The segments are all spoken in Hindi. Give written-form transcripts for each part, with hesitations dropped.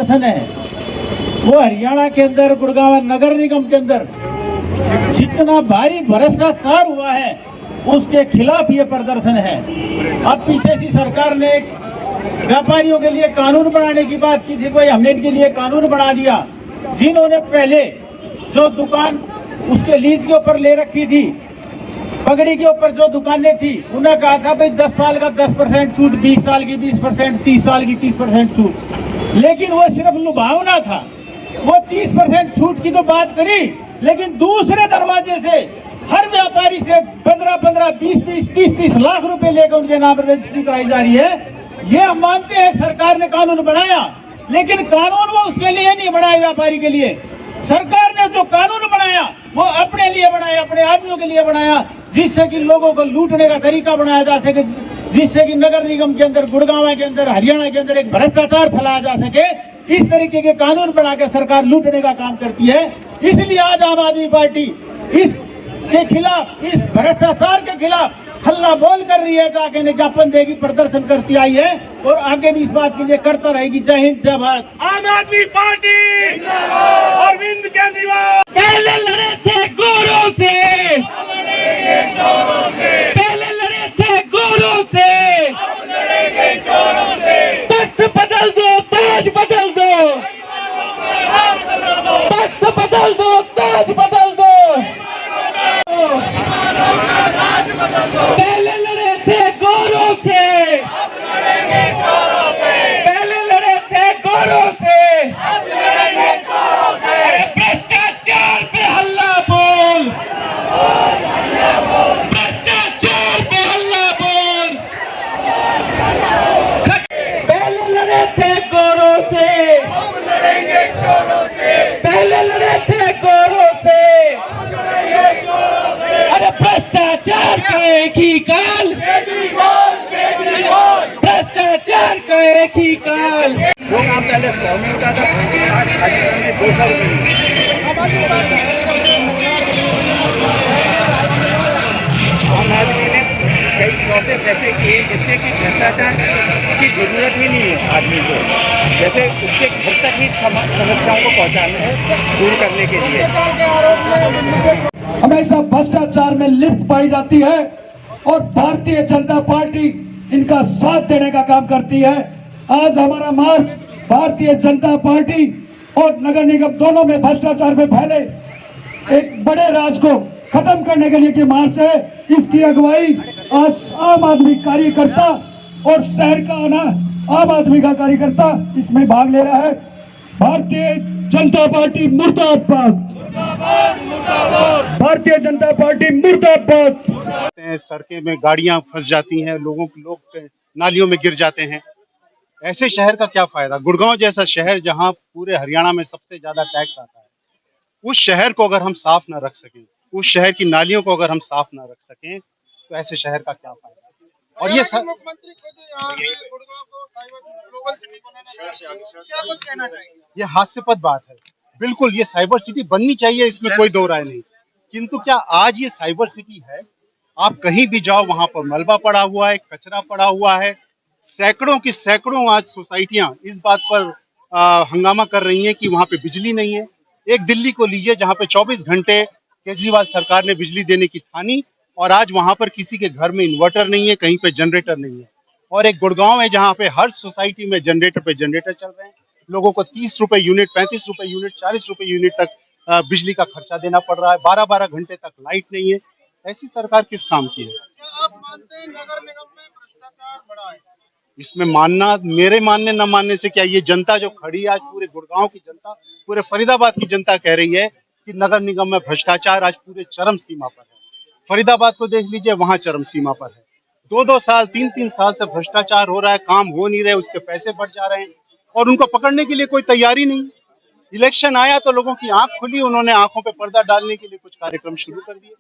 प्रदर्शन है वो हरियाणा के अंदर गुड़गांव नगर निगम के अंदर जितना भारी भ्रष्टाचार हुआ है उसके खिलाफ ये प्रदर्शन है। अब पीछे सी सरकार ने व्यापारियों के लिए कानून बनाने की बात की थी, कोई हमने इनके लिए कानून बना दिया। जिन्होंने पहले जो दुकान उसके लीज के ऊपर ले रखी थी, पगड़ी के ऊपर जो दुकानें थी, उन्हें कहा था भाई 10 साल का 10% छूट, 20 साल की 20%, 30 साल की 30% छूट, लेकिन वो सिर्फ लुभावना था। वो 30% छूट की तो बात करी, लेकिन दूसरे दरवाजे से हर व्यापारी से 15-15, 20-20, 30-30 लाख रुपए लेकर उनके नाम पर रजिस्ट्री कराई जा रही है। ये हम मानते हैं सरकार ने कानून बनाया, लेकिन कानून वो उसके लिए नहीं बनाया, व्यापारी के लिए। सरकार ने जो कानून बनाया वो अपने लिए बनाया, अपने आदमियों के लिए बनाया, जिससे कि लोगों को लूटने का तरीका बनाया जा सके, जिससे कि नगर निगम के अंदर, गुड़गांव के अंदर, हरियाणा के अंदर एक भ्रष्टाचार फैलाया जा सके। इस तरीके के कानून बना के सरकार लूटने का काम करती है। इसलिए आज आम आदमी पार्टी इसके खिलाफ, इस भ्रष्टाचार के खिलाफ हल्ला बोल कर रही है, जाके ज्ञापन देगी, प्रदर्शन करती आई है और आगे भी इस बात के लिए करता रहेगी। जय हिंद, जय भारत। आम आदमी पार्टी अरविंद केजरीवाल पहले लड़े थे गोरों से, पहले लड़े थे गोरों से, तख्त बदल दो, ताज बदल दो, तख्त बदल दो, ताज बदल दो। पहले लड़े थे गोरों से, पहले लड़े थे गोरों से, अरे भ्रष्टाचार पे हल्ला बोल, भ्रष्टाचार पे हल्ला बोल। पहले लड़े थे गोरों से, पहले लड़े थे गोरों से, अरे भ्रष्टाचार का एक ही काल, भ्रष्टाचार का एक ही काल। जो काम पहले 100 में होता था आज 200 आम आदमी ने कई प्रोसेस ऐसे किए जिससे कि भ्रष्टाचार की जरूरत ही नहीं है आदमी को, जैसे उसके घर तक ही समस्याओं को पहुंचाने दूर करने के लिए हमेशा भ्रष्टाचार में लिप्त पाई जाती है और भारतीय जनता पार्टी इनका साथ देने का काम करती है। आज हमारा मार्च भारतीय जनता पार्टी और नगर निगम दोनों में भ्रष्टाचार में फैले एक बड़े राज को खत्म करने के लिए की मार्च है। इसकी अगुवाई आज आम आदमी कार्यकर्ता और शहर का आम आदमी का कार्यकर्ता इसमें भाग ले रहा है। भारतीय जनता पार्टी मुर्दाबाद, भारतीय जनता पार्टी मुर्दाबाद। सड़कें में गाड़ियां फंस जाती हैं, लोग नालियों में गिर जाते हैं। ऐसे शहर का क्या फायदा? गुड़गांव जैसा शहर जहां पूरे हरियाणा में सबसे ज्यादा टैक्स आता है, उस शहर को अगर हम साफ ना रख सकें, उस शहर की नालियों को अगर हम साफ ना रख सकें, तो ऐसे शहर का क्या फायदा? और ये हास्यास्पद बात है। बिल्कुल ये साइबर सिटी बननी चाहिए, इसमें कोई दो राय नहीं, किंतु क्या आज ये साइबर सिटी है? आप कहीं भी जाओ वहां पर मलबा पड़ा हुआ है, कचरा पड़ा हुआ है। सैकड़ों की सैकड़ों आज सोसाइटियां इस बात पर हंगामा कर रही हैं कि वहां पे बिजली नहीं है। एक दिल्ली को लीजिए जहां पे 24 घंटे केजरीवाल सरकार ने बिजली देने की ठानी और आज वहां पर किसी के घर में इन्वर्टर नहीं है, कहीं पे जनरेटर नहीं है। और एक गुड़गांव है जहां पे हर सोसाइटी में जनरेटर पे जनरेटर चल रहे हैं। लोगों को 30 रुपए यूनिट, 35 रुपए यूनिट, 40 रुपए यूनिट तक बिजली का खर्चा देना पड़ रहा है। 12-12 घंटे तक लाइट नहीं है। ऐसी सरकार किस काम की है? क्या आप मानते हैं नगर निगम में भ्रष्टाचार बढ़ा है? इसमें मानना, मेरे मानने न मानने से क्या, ये जनता जो खड़ी है आज, पूरे गुड़गांव की जनता, पूरे फरीदाबाद की जनता कह रही है कि नगर निगम में भ्रष्टाचार आज पूरे चरम सीमा पर है। फरीदाबाद को देख लीजिए, वहां चरम सीमा पर है। 2-2 साल, 3-3 साल से भ्रष्टाचार हो रहा है, काम हो नहीं रहे, उसके पैसे बढ़ जा रहे हैं और उनको पकड़ने के लिए कोई तैयारी नहीं। इलेक्शन आया तो लोगों की आंख खुली, उन्होंने आंखों पे पर्दा डालने के लिए कुछ कार्यक्रम शुरू कर दिए।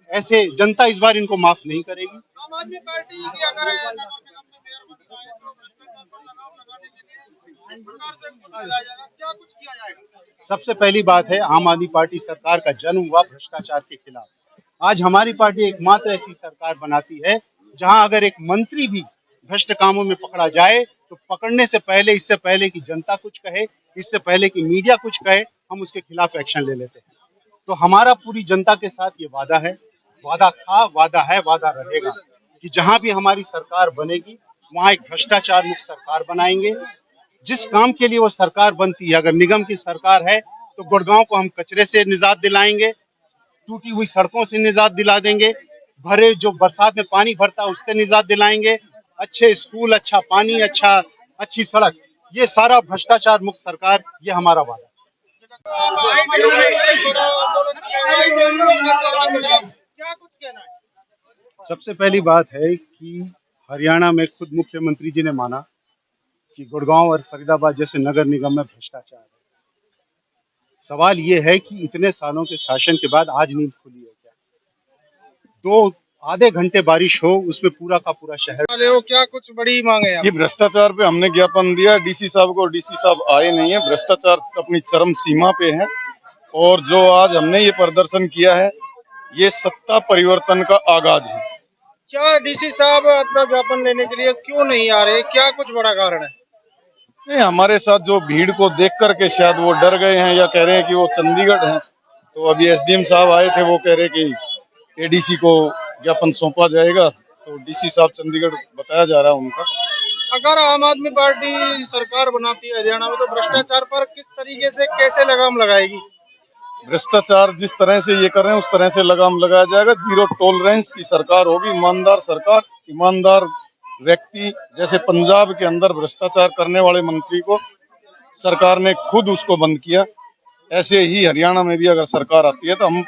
ऐसे जनता इस बार इनको माफ नहीं करेगी। आम आदमी पार्टी की अगर नगर निगम में मेयर बनता है तो भ्रष्टाचार पर लगाम लगाने के लिए किस प्रकार से कुछ किया जाएगा, क्या कुछ किया जाएगा? सबसे पहली बात है, आम आदमी पार्टी सरकार का जन्म हुआ भ्रष्टाचार के खिलाफ। आज हमारी पार्टी एकमात्र ऐसी सरकार बनाती है जहां अगर एक मंत्री भी भ्रष्ट कामों में पकड़ा जाए तो पकड़ने से पहले, इससे पहले कि जनता कुछ कहे, इससे पहले कि मीडिया कुछ कहे, हम उसके खिलाफ एक्शन ले लेते हैं। तो हमारा पूरी जनता के साथ ये वादा है, वादा था, वादा है, वादा रहेगा कि जहां भी हमारी सरकार बनेगी वहां एक भ्रष्टाचार मुक्त सरकार बनाएंगे। जिस काम के लिए वो सरकार बनती है, अगर निगम की सरकार है तो गुड़गांव को हम कचरे से निजात दिलाएंगे, टूटी हुई सड़कों से निजात दिला देंगे, भरे जो बरसात में पानी भरता है उससे निजात दिलाएंगे, अच्छे स्कूल, अच्छा पानी, अच्छी सड़क, ये सारा भ्रष्टाचार मुक्त सरकार, ये हमारा वादा है। सबसे पहली बात है कि हरियाणा में खुद मुख्यमंत्री जी ने माना कि गुड़गांव और फरीदाबाद जैसे नगर निगम में भ्रष्टाचार है। सवाल ये है कि इतने सालों के शासन के बाद आज नींद खुली है क्या? दो आधे घंटे बारिश हो उसमें पूरा का पूरा शहर। क्या कुछ बड़ी मांगे हैं? ये भ्रष्टाचार पे हमने ज्ञापन दिया डीसी साहब को, डीसी साहब आए नहीं है। भ्रष्टाचार अपनी चरम सीमा पे है और जो आज हमने ये प्रदर्शन किया है ये सत्ता परिवर्तन का आगाज है। क्या डीसी साहब अपना ज्ञापन लेने के लिए क्यों नहीं आ रहे? क्या कुछ बड़ा कारण है? नहीं, हमारे साथ जो भीड़ को देख करके शायद वो डर गए हैं या कह रहे हैं कि वो चंडीगढ़ हैं। तो अभी एसडीएम साहब आए थे, वो कह रहे कि एडीसी को ज्ञापन सौंपा जाएगा, तो डीसी साहब चंडीगढ़ बताया जा रहा है उनका। अगर आम आदमी पार्टी सरकार बनाती है हरियाणा में तो भ्रष्टाचार पर किस तरीके से कैसे लगाम लगाएगी? भ्रष्टाचार जिस तरह से ये कर रहे हैं उस तरह से लगाम लगाया जाएगा। जीरो टॉलरेंस की सरकार होगी, ईमानदार सरकार, ईमानदार व्यक्ति। जैसे पंजाब के अंदर भ्रष्टाचार करने वाले मंत्री को सरकार ने खुद उसको बंद किया, ऐसे ही हरियाणा में भी अगर सरकार आती है तो हम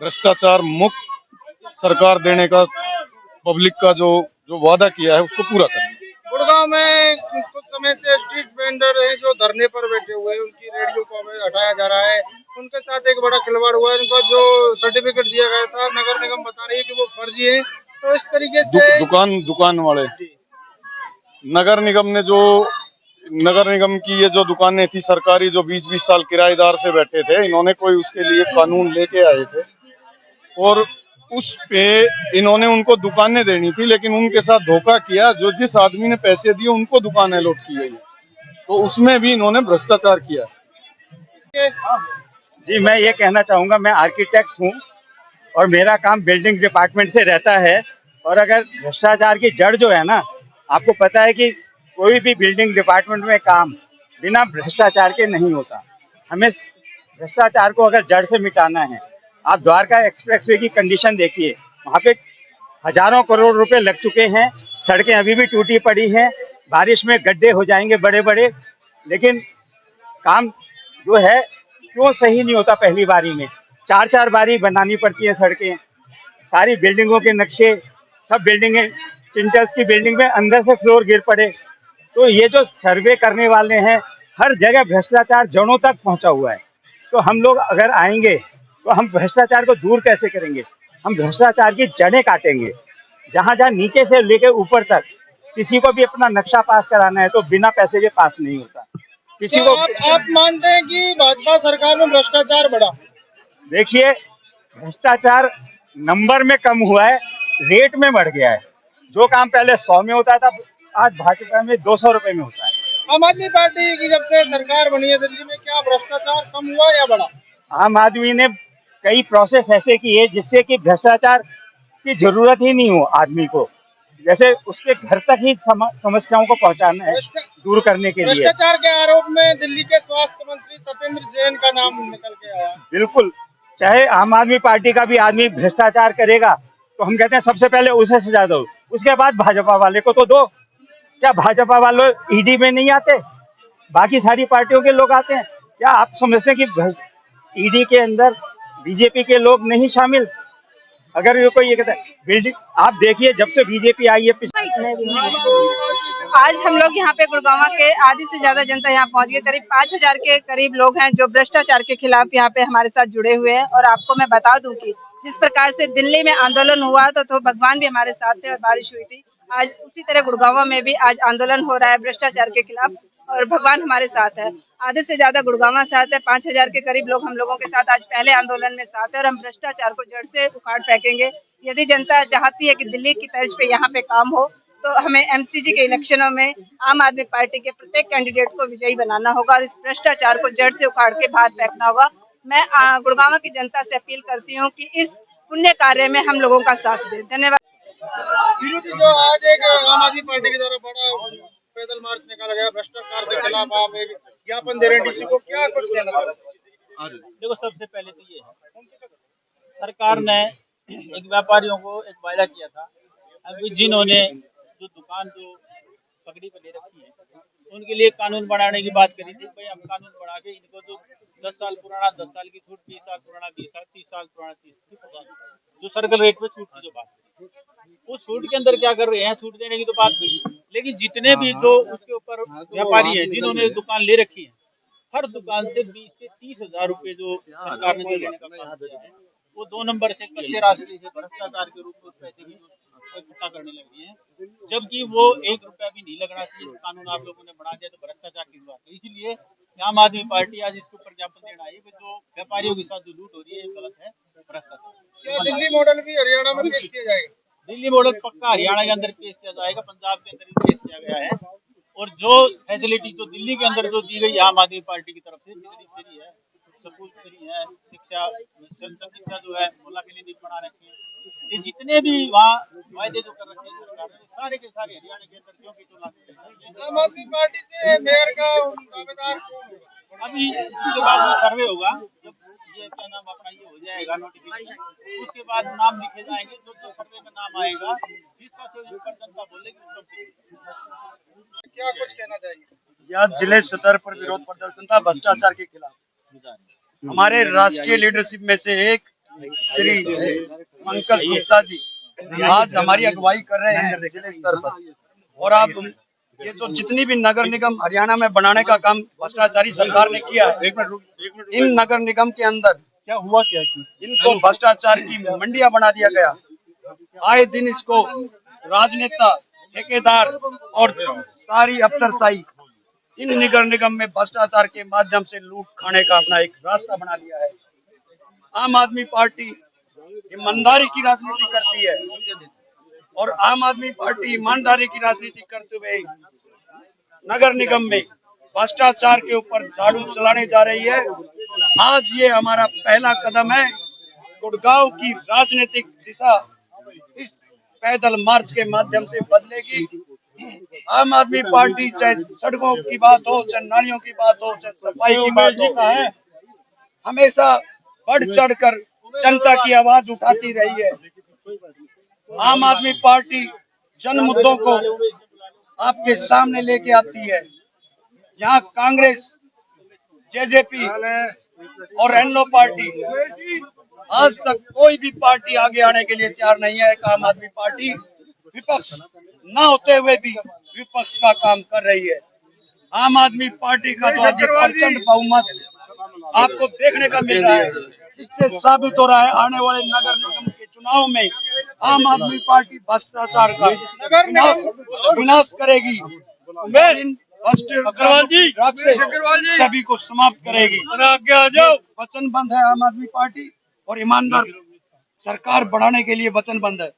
भ्रष्टाचार मुक्त सरकार देने का पब्लिक का जो वादा किया है उसको पूरा करेंगे। गुड़गांव में कुछ समय से स्ट्रीट वेंडर है जो धरने पर बैठे हुए हैं, उनकी रेडियो को हटाया जा रहा है, उनके साथ एक बड़ा खिलवाड़ हुआ है। उनको जो सर्टिफिकेट दिया गया था नगर निगम बता रही है कि वो फर्जी है। तो इस तरीके से दुकान वाले नगर निगम ने जो नगर निगम की ये जो दुकानें थी सरकारी, जो 20-20 साल किराएदार से बैठे थे, इन्होंने कोई उसके लिए कानून लेके आए थे और उस पे इन्होंने उनको दुकानें देनी थी, लेकिन उनके साथ धोखा किया। जो जिस आदमी ने पैसे दिए उनको दुकान अलॉट की गई, तो उसमें भी इन्होंने भ्रष्टाचार किया। जी, मैं ये कहना चाहूँगा, मैं आर्किटेक्ट हूँ और मेरा काम बिल्डिंग डिपार्टमेंट से रहता है। और अगर भ्रष्टाचार की जड़ जो है ना, आपको पता है कि कोई भी बिल्डिंग डिपार्टमेंट में काम बिना भ्रष्टाचार के नहीं होता। हमें भ्रष्टाचार को अगर जड़ से मिटाना है, आप द्वारका एक्सप्रेसवे की कंडीशन देखिए, वहाँ पे हजारों करोड़ रुपए लग चुके हैं, सड़कें अभी भी टूटी पड़ी हैं, बारिश में गड्ढे हो जाएंगे बड़े बड़े, लेकिन काम जो है क्यों सही नहीं होता? पहली बारी में 4-4 बारी बनानी पड़ती है सड़कें। सारी बिल्डिंगों के नक्शे, सब बिल्डिंगें, सिंटर्स की बिल्डिंग में अंदर से फ्लोर गिर पड़े। तो ये जो सर्वे करने वाले हैं, हर जगह भ्रष्टाचार जड़ों तक पहुंचा हुआ है। तो हम लोग अगर आएंगे तो हम भ्रष्टाचार को दूर कैसे करेंगे? हम भ्रष्टाचार की जड़ें काटेंगे। जहाँ जहाँ नीचे से लेकर ऊपर तक किसी को भी अपना नक्शा पास कराना है तो बिना पैसे के पास नहीं होता। किसी को आप मानते हैं कि भाजपा सरकार में भ्रष्टाचार बढ़ा? देखिए, भ्रष्टाचार नंबर में कम हुआ है, रेट में बढ़ गया है। जो काम पहले 100 में होता था, आज भाजपा में 200 रुपए में होता है। आम आदमी पार्टी की जब से सरकार बनी है दिल्ली में, क्या भ्रष्टाचार कम हुआ या बढ़ा? आम आदमी ने कई प्रोसेस ऐसे किए जिससे कि भ्रष्टाचार की जरूरत ही नहीं हो आदमी को। जैसे उसके घर तक ही समस्याओं को पहुंचाना है, दूर करने के लिए। भ्रष्टाचार के आरोप में दिल्ली के स्वास्थ्य मंत्री सत्येंद्र जैन का नाम निकल के आया। बिल्कुल, चाहे आम आदमी पार्टी का भी आदमी भ्रष्टाचार करेगा तो हम कहते हैं सबसे पहले उसे सजा दो, उसके बाद भाजपा वाले को तो दो। क्या भाजपा वाले ईडी में नहीं आते? बाकी सारी पार्टियों के लोग आते हैं। क्या आप समझते हैं कि ईडी के अंदर बीजेपी के लोग नहीं शामिल? अगर ये कोई ये कहता है बिल्डिंग, आप देखिए जब से बीजेपी आई है आज हम लोग यहाँ पे गुड़गांव के आधी से ज्यादा जनता यहाँ पहुँच गई। करीब 5000 के करीब लोग हैं जो भ्रष्टाचार के खिलाफ यहाँ पे हमारे साथ जुड़े हुए हैं। और आपको मैं बता दूं कि जिस प्रकार से दिल्ली में आंदोलन हुआ तो भगवान भी हमारे साथ थे और बारिश हुई थी। आज उसी तरह गुड़गांव में भी आज आंदोलन हो रहा है भ्रष्टाचार के खिलाफ और भगवान हमारे साथ है। आधे से ज्यादा गुड़गांव साथ है, 5000 के करीब लोग हम लोगों के साथ आज पहले आंदोलन में साथ है और हम भ्रष्टाचार को जड़ से उखाड़ फेंकेंगे। यदि जनता चाहती है कि दिल्ली की तर्ज पे यहाँ पे काम हो तो हमें एमसीजी के इलेक्शनों में आम आदमी पार्टी के प्रत्येक कैंडिडेट को विजयी बनाना होगा और इस भ्रष्टाचार को जड़ से उखाड़ के बाहर फेंकना होगा। मैं गुड़गांव की जनता से अपील करती हूँ कि इस पुण्य कार्य में हम लोगों का साथ दें। धन्यवाद। वीरू जी, जो आज एक आम आदमी पार्टी की तरफ बड़ा पैदल मार्च निकाला गया भ्रष्टाचार के खिलाफ, आप एक ज्ञापन दे रहे हैं डीसी को, क्या कुछ कहना चाहते हैं? देखो, सबसे पहले तो ये है, सरकार ने एक व्यापारियों को एक वायदा किया था। अभी जिन्होंने जो दुकान जो पकड़ी पर ले रखी है उनके लिए कानून बढ़ाने की बात करी थी। भाई हम कानून बढ़ा के इनको जो 10 साल पुराना 10 साल की छूट, 20 साल पुराना 20 साल, 30 साल पुराना 30, जो सर्कल रेट में छूट की जो बात करी, उस छूट के अंदर क्या कर रहे हैं, छूट देने की तो बात करी, लेकिन जितने भी जो उसके ऊपर व्यापारी है जिन्होंने दुकान ले रखी है, हर दुकान से 20 से 30 हजार रुपए जो सरकार ने देने का काम किया है, वो 2 नंबर से कच्चे रास्ते से भ्रष्टाचार के रूप में पैसे की इकट्ठा करने लगी है, जबकि वो 1 रुपया भी नहीं लगना चाहिए। कानून आप लोगों ने बना दिया तो भ्रष्टाचार की बात है। इसीलिए आम आदमी पार्टी आज इसके ऊपर ज्ञापन देना है कि जो व्यापारियों के साथ जो लूट हो रही है ये गलत है, भ्रष्टाचार। क्या दिल्ली मॉडल भी हरियाणा में पेश किया जाएगा? दिल्ली मॉडल पक्का हरियाणा के अंदर पेश किया जाएगा, पंजाब के अंदर भी पेश किया गया है, और जो फैसिलिटी जो दिल्ली के अंदर जो दी गई आम आदमी पार्टी की तरफ से, बिजली फ्री है, स्कूल फ्री है, शिक्षा जो है मोहल्ला क्लिनिक बना रखे हैं, ये जितने भी वहाँ वायदे जो कर रखे हैं सरकार ने, सारे के सारे हरियाणा के अंदर क्योंकि तो लागू। आम आदमी पार्टी से मेयर का दावेदार अभी इसके बाद जो सर्वे होगा, जब ये क्या नाम अपना ये हो जाएगा नोटिफिकेशन, उसके बाद नाम लिखे जाएंगे, जो सर्वे में नाम आएगा जिसका जनता बोलेगी उसका। क्या कुछ कहना चाहिए? यह जिले स्तर पर विरोध प्रदर्शन था भ्रष्टाचार के खिलाफ। हमारे राष्ट्रीय लीडरशिप में से एक श्री पंकज गुप्ता जी आज हमारी अगुवाई कर रहे हैं जिले स्तर पर, और आप ये तो जितनी भी नगर निगम हरियाणा में बनाने का काम भ्रष्टाचारी सरकार ने किया है, इन नगर निगम के अंदर क्या हुआ, क्या इनको भ्रष्टाचार की मंडियां बना दिया गया। आए दिन इसको राजनेता, ठेकेदार और सारी अफसरशाही इन नगर निगम में भ्रष्टाचार के माध्यम से लूट खाने का अपना एक रास्ता बना लिया है। आम आदमी पार्टी ईमानदारी की राजनीति करती है, और आम आदमी पार्टी ईमानदारी की राजनीति करते हुए नगर निगम में भ्रष्टाचार के ऊपर झाड़ू चलाने जा रही है। आज ये हमारा पहला कदम है। गुड़गांव की राजनीतिक दिशा इस पैदल मार्च के माध्यम से बदलेगी। आम आदमी पार्टी चाहे सड़कों की बात हो, चाहे नालियों की बात हो, चाहे सफाई की बात हो, हमेशा बढ़ चढ़कर जनता की आवाज उठाती रही है। आम आदमी पार्टी जन मुद्दों को आपके सामने लेके आती है। यहाँ कांग्रेस, जेजेपी और एनलो पार्टी, आज तक कोई भी पार्टी आगे आने के लिए तैयार नहीं है। आम आदमी पार्टी विपक्ष न होते हुए भी विपक्ष का काम कर रही है। आम आदमी पार्टी का तो आज प्रचंड बहुमत आपको देखने का मिल रहा है। इससे साबित हो रहा है आने वाले नगर निगम के चुनाव में आम आदमी पार्टी भ्रष्टाचार का विनाश करेगी, सभी को समाप्त करेगी। वचनबद्ध है आम आदमी पार्टी, और ईमानदार सरकार बढ़ाने के लिए वचनबद्ध है।